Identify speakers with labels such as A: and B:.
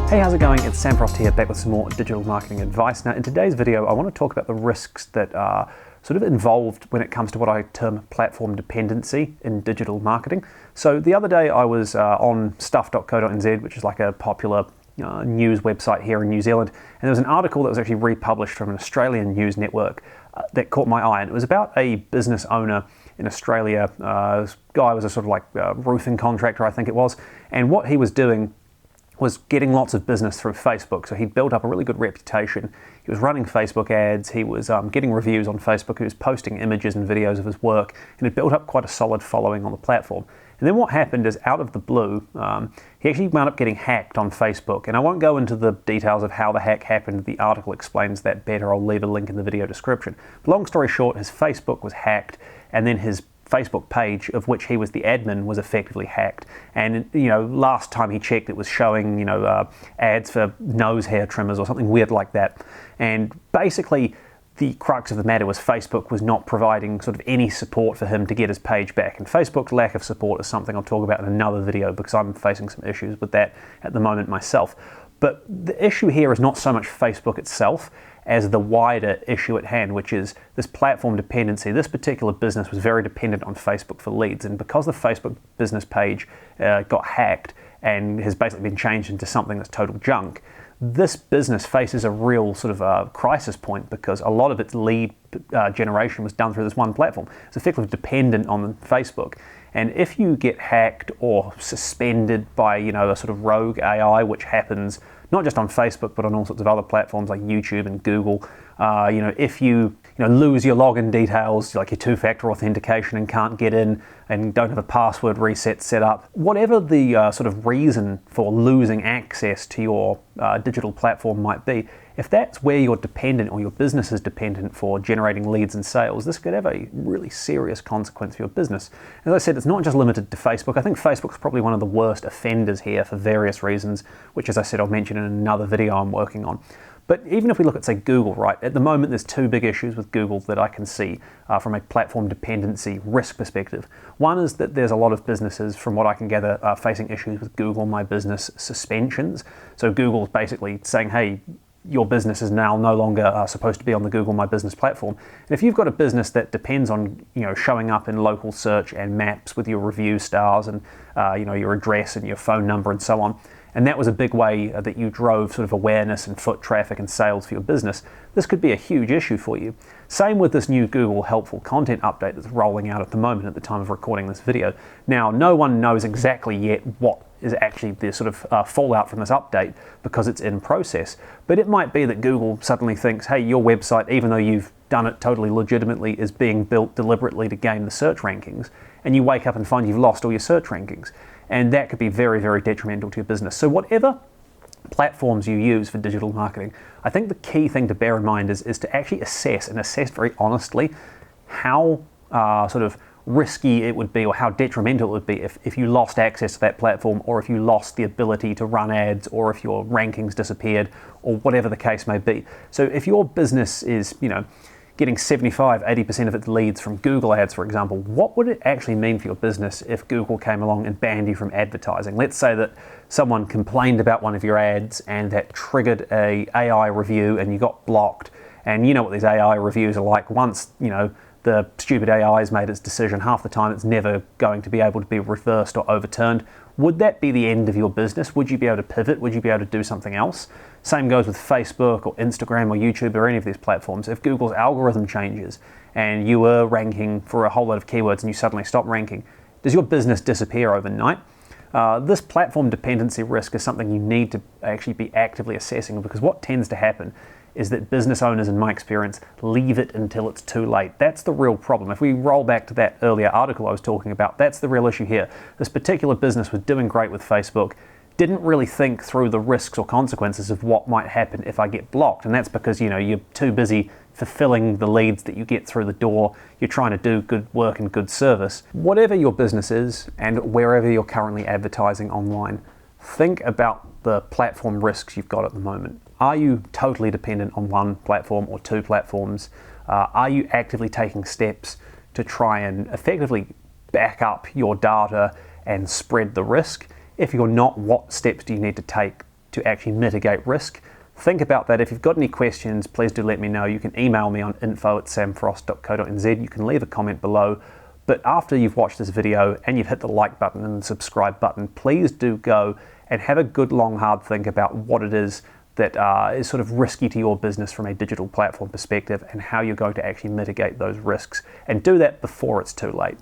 A: Hey, how's it going? It's Sam Frost here, back with some more digital marketing advice. Now, in today's video, I want to talk about the risks that are sort of involved when it comes to what I term platform dependency in digital marketing. So the other day I was on stuff.co.nz, which is like a popular news website here in New Zealand, and there was an article that was actually republished from an Australian news network that caught my eye, and it was about a business owner in Australia. This guy was a sort of like roofing contractor, I think it was, and what he was doing was getting lots of business through Facebook. So he'd built up a really good reputation. He was running Facebook ads, he was getting reviews on Facebook, he was posting images and videos of his work, and had built up quite a solid following on the platform. And then what happened is, out of the blue, he actually wound up getting hacked on Facebook. And I won't go into the details of how the hack happened. The article explains that better. I'll leave a link in the video description. But long story short, his Facebook was hacked, and then his Facebook page, of which he was the admin, was effectively hacked. And last time he checked, it was showing ads for nose hair trimmers or something weird like that. And basically the crux of the matter was Facebook was not providing sort of any support for him to get his page back. And Facebook's lack of support is something I'll talk about in another video, because I'm facing some issues with that at the moment myself. But the issue here is not so much Facebook itself as the wider issue at hand, which is this platform dependency. This particular business was very dependent on Facebook for leads, and because the Facebook business page got hacked and has basically been changed into something that's total junk, this business faces a real sort of crisis point, because a lot of its lead generation was done through this one platform. It's effectively dependent on Facebook. And if you get hacked or suspended by a sort of rogue AI, which happens not just on Facebook but on all sorts of other platforms like YouTube and Google, if you lose your login details, like your two-factor authentication, and can't get in and don't have a password reset set up, whatever the sort of reason for losing access to your digital platform might be, if that's where you're dependent or your business is dependent for generating leads and sales, this could have a really serious consequence for your business. As I said, it's not just limited to Facebook. I think Facebook's probably one of the worst offenders here for various reasons, which, as I said, I'll mention in another video I'm working on. But even if we look at, say, Google, right, at the moment there's two big issues with Google that I can see from a platform dependency risk perspective. One is that there's a lot of businesses, from what I can gather, facing issues with Google My Business suspensions. So Google's basically saying, hey, your business is now no longer supposed to be on the Google My Business platform. And if you've got a business that depends on showing up in local search and maps with your review stars and your address and your phone number and so on, and that was a big way that you drove sort of awareness and foot traffic and sales for your business, this could be a huge issue for you. Same with this new Google helpful content update that's rolling out at the moment at the time of recording this video. Now, no one knows exactly yet what is actually the sort of fallout from this update, because it's in process. But it might be that Google suddenly thinks, hey, your website, even though you've done it totally legitimately, is being built deliberately to gain the search rankings, and you wake up and find you've lost all your search rankings. And that could be very, very detrimental to your business. So whatever platforms you use for digital marketing, I think the key thing to bear in mind is to actually assess very honestly how sort of risky it would be, or how detrimental it would be if you lost access to that platform, or if you lost the ability to run ads, or if your rankings disappeared, or whatever the case may be. So if your business is getting 75-80% of its leads from Google ads, for example, what would it actually mean for your business if Google came along and banned you from advertising? Let's say that someone complained about one of your ads and that triggered a AI review and you got blocked. And you know what these AI reviews are like. Once the stupid AI has made its decision, half the time it's never going to be able to be reversed or overturned. Would that be the end of your business? Would you be able to pivot? Would you be able to do something else? Same goes with Facebook or Instagram or YouTube or any of these platforms. If Google's algorithm changes and you were ranking for a whole lot of keywords and you suddenly stop ranking, does your business disappear overnight? This platform dependency risk is something you need to actually be actively assessing, because what tends to happen is that business owners, in my experience, leave it until it's too late. That's the real problem. If we roll back to that earlier article I was talking about, that's the real issue here. This particular business was doing great with Facebook, didn't really think through the risks or consequences of what might happen if I get blocked. And that's because you're too busy fulfilling the leads that you get through the door. You're trying to do good work and good service. Whatever your business is, and wherever you're currently advertising online, think about the platform risks you've got at the moment. Are you totally dependent on one platform or two platforms? Are you actively taking steps to try and effectively back up your data and spread the risk? If you're not, what steps do you need to take to actually mitigate risk. Think about that. If you've got any questions, please do let me know. You can email me on info@samfrost.co.nz. You can leave a comment below. But after you've watched this video and you've hit the like button and the subscribe button, please do go and have a good long hard think about what it is that is sort of risky to your business from a digital platform perspective and how you're going to actually mitigate those risks. And do that before it's too late.